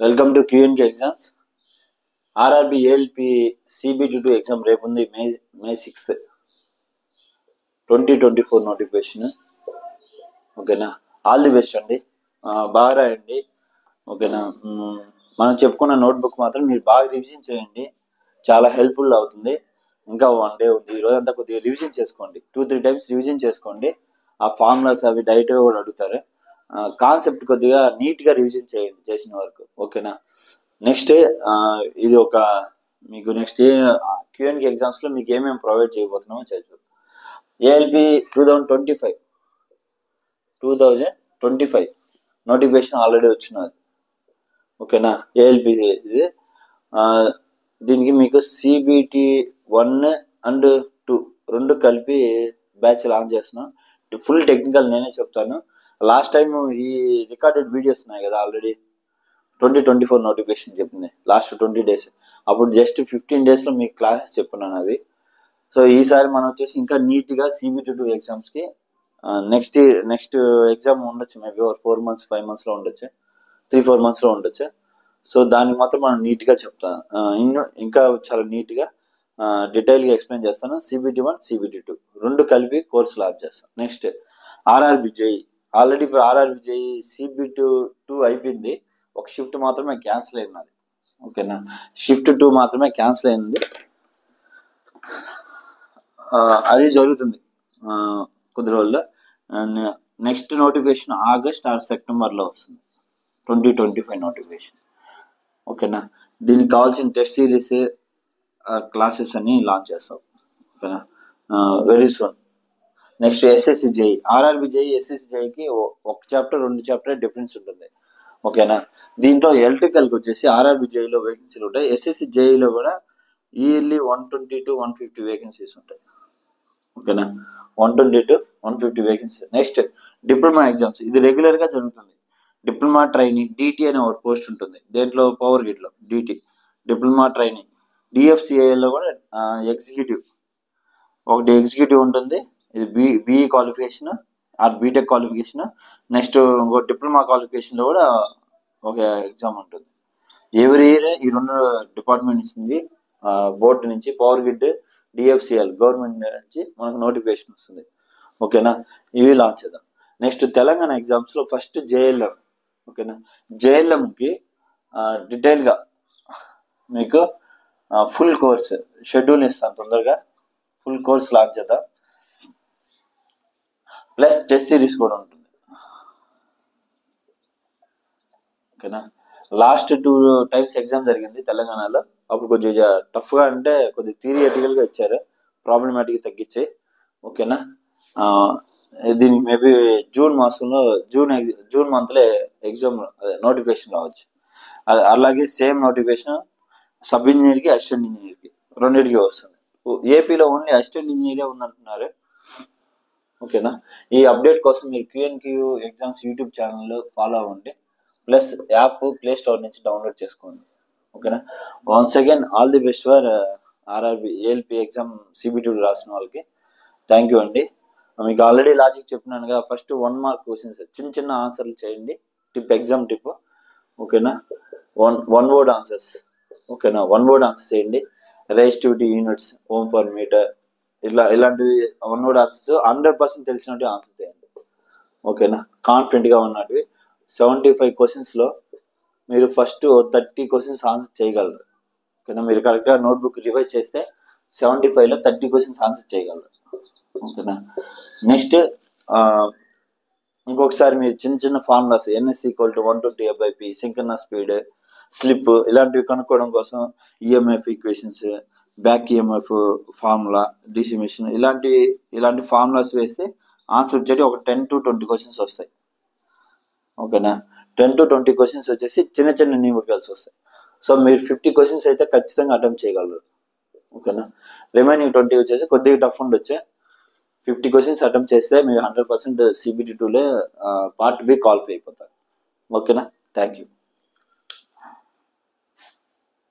Welcome to QNK exams. RRB ALP CBT two exam రేపు ఉంది, May 6, 2024 notification. ఓకేనా, all the best అండి, బాగా రాయండి. ఓకేనా, మనం చెప్పుకున్న నోట్బుక్ మాత్రం మీరు బాగా రివిజన్ చేయండి, చాలా హెల్ప్ఫుల్ అవుతుంది. ఇంకా 1 డే ఉంది, ఈ రోజంతా కొద్దిగా రివిజన్ చేసుకోండి, 2-3 టైమ్స్ రివిజన్ చేసుకోండి. ఆ ఫార్ములాస్ అవి డైరెక్ట్గా కూడా అడుగుతారు. కాన్సెప్ట్ కొద్దిగా నీట్గా రివిజన్ చేయండి చేసిన వరకు. ఓకేనా, నెక్స్ట్ ఇది ఒక మీకు నెక్స్ట్ క్యూఎన్కే ఎగ్జామ్స్లో మీకు ఏమేమి ప్రొవైడ్ చేయబోతున్నామో చదువు. ఏఎల్పి 2025 నోటిఫికేషన్ ఆల్రెడీ వచ్చినది. ఓకేనా, ఏఎల్పి ఇది దీనికి మీకు సిబిటి 1 అండ్ 2 రెండు కలిపి బ్యాచ్ లాంచ్ చేస్తున్నాం. ఫుల్ టెక్నికల్ నేనే చెప్తాను. లాస్ట్ టైం ఈ రికార్డెడ్ వీడియోస్ ఉన్నాయి కదా, ఆల్రెడీ 2024 నోటిఫికేషన్ చెప్పింది లాస్ట్ 20 days. అప్పుడు జస్ట్ 15 daysలో మీకు క్లాసెస్ చెప్పున్నాను అవి. సో ఈసారి మనం వచ్చేసి ఇంకా నీట్గా సిబిటి2 ఎగ్జామ్స్కి నెక్స్ట్ ఎగ్జామ్ ఉండొచ్చు, మేబీ 4 months 5 monthsలో ఉండొచ్చు, 3-4 monthsలో ఉండొచ్చు. సో దానికి మాత్రం మనం నీట్గా చెప్తాను, ఇంకా చాలా నీట్గా డీటెయిల్గా ఎక్స్ప్లెయిన్ చేస్తాను. సిబిటి1 సిబిటి2 రెండు కలిపి కోర్సు లాంచ్ చేస్తాను. నెక్స్ట్ ఆర్ఆర్బి జేఈ, ఆల్రెడీ ఇప్పుడు ఆర్ఆర్బి జేఈ సిబిటి2 అయిపోయింది, ఒక షిఫ్ట్ మాత్రమే క్యాన్సిల్ అయినది. ఓకేనా, షిఫ్ట్ 2 మాత్రమే క్యాన్సిల్ అయింది, అది జరుగుతుంది కొద్ది రోజుల్లో. నెక్స్ట్ నోటిఫికేషన్ ఆగస్ట్ ఆర్ సెప్టెంబర్లో వస్తుంది, 2025 నోటిఫికేషన్. ఓకేనా, దీనికి కావాల్సిన టెస్ట్ సిరీస్ క్లాసెస్ అన్ని లాంచ్ చేస్తాం. ఓకేనా, very soon. Next SSC JE, RRB JE SSC జేఈకి ఒక చాప్టర్ 2 చాప్టర్ డిఫరెన్స్ ఉంటుంది. ఓకేనా, దీంట్లో ఎలక్ట్రికల్కి వచ్చేసి ఆర్ఆర్బి జేఈలో వేకెన్సీలు ఉంటాయి, ఎస్ఎస్సి జేఈలో కూడా ఇయర్లీ 120 to 150 వేకెన్సీస్ ఉంటాయి. ఓకేనా, 120 to 150 vacancy. Next diploma exams, ఇది రెగ్యులర్గా జరుగుతుంది. డిప్లొమా ట్రైనింగ్ డిటి అనే ఒక పోస్ట్ ఉంటుంది, దేంట్లో పవర్ గ్రిడ్లో డిటి డిప్లొమా ట్రైనింగ్. డిఎఫ్సిఐలో కూడా ఎగ్జిక్యూటివ్, ఒకటి ఎగ్జిక్యూటివ్ ఉంటుంది, ఇది BE qualification or BTech qualification. Next ఇంకో డిప్లొమా క్వాలిఫికేషన్లో కూడా ఒక ఎగ్జామ్ ఉంటుంది. ఎవ్రీ ఇయర్ ఈ 2 డిపార్ట్మెంట్ నుంచి, బోర్డు నుంచి, పవర్ గ్రిడ్, డిఎఫ్సిఎల్ గవర్నమెంట్ నుంచి మనకు నోటిఫికేషన్ వస్తుంది. ఓకేనా, ఇవి లాంచ్ చేద్దాం. నెక్స్ట్ తెలంగాణ ఎగ్జామ్స్లో ఫస్ట్ జేఎల్ఎం. ఓకేనా, జేఎల్ఎంకి డీటెయిల్గా మీకు ఫుల్ కోర్స్ షెడ్యూల్ ఇస్తాను, తొందరగా ఫుల్ కోర్స్ లాంచ్ చేద్దాం. ప్లస్ టెస్ట్ సిరీస్ కూడా ఉంటుంది. ఓకేనా, లాస్ట్ 2 times ఎగ్జామ్ జరిగింది తెలంగాణలో, అప్పుడు కొద్దిగా టఫ్గా అంటే కొద్దిగా థియరిటికల్గా ఇచ్చారు, ప్రాబ్లమాటిక్ తగ్గించి. ఓకేనా, దీనికి మేబీ జూన్ మాసంలో జూన్ మంత్లో ఎగ్జామ్ నోటిఫికేషన్ రావచ్చు. అలాగే సేమ్ నోటిఫికేషన్ సబ్ ఇంజనీర్కి, అసిస్టెంట్ ఇంజనీర్కి రెండింటికి వస్తుంది. ఏపీలో ఓన్లీ అసిస్టెంట్ ఇంజనీరే ఉందంటున్నారు. ఓకేనా, ఈ అప్డేట్ కోసం మీరు క్యూఎన్క్యూ ఎగ్జామ్స్ యూట్యూబ్ ఛానల్లో ఫాలో అవ్వండి, ప్లస్ యాప్ ప్లే స్టోర్ నుంచి డౌన్లోడ్ చేసుకోండి. ఓకేనా, once again all the best for RRB ALP exam CBT two రాసిన వాళ్ళకి. థ్యాంక్ యూ అండి. మీకు ఆల్రెడీ లాజిక్ చెప్పినానుగా, ఫస్ట్ 1 mark క్వశ్చన్స్ చిన్న ఆన్సర్లు చేయండి, ఎగ్జామ్ టిప్. ఓకేనా, వన్ వర్డ్ ఆన్సర్స్. ఓకేనా, 1 word ఆన్సర్స్ చేయండి, resistivity units, ohm per metre, ఇలాంటివి 1 word ఆన్సర్స్ 100% తెలిసినట్టు ఆన్సర్ చేయండి. ఓకేనా, కాన్ఫిడెంట్గా ఉన్నటివి. 75 questions మీరు ఫస్ట్ 30 questions ఆన్సర్ చేయగలరు. ఓకేనా, మీరు కరెక్ట్గా నోట్బుక్ రివైజ్ చేస్తే 75లో 30 questions ఆన్సర్ చేయగలరు. ఓకేనా, నెక్స్ట్ ఇంకొకసారి మీరు చిన్న formulas NS equal to 120/p, synchronous speed, slip, ఇలాంటివి కనుక్కోవడం కోసం EMF equations, back EMF formula, DC machine, ఇలాంటి ఫార్ములాస్ వేస్తే ఆన్సర్ వచ్చేటి ఒక 10 to 20 questions వస్తాయి. ఓకేనా, 10 to 20 questions వచ్చేసి చిన్న న్యూమరికల్స్ వస్తాయి. సో మీరు 50 questions అయితే ఖచ్చితంగా అటెంప్ట్ చేయగలరు. ఓకేనా, రిమైనింగ్ 20 వచ్చేసి కొద్దిగా టఫ్ ఉండొచ్చు. 50 questions అటెంప్ట్ చేస్తే మీరు 100% సిబిటి2లో పార్ట్ బి క్వాలిఫై అయిపోతారు. ఓకేనా, థ్యాంక్ యూ.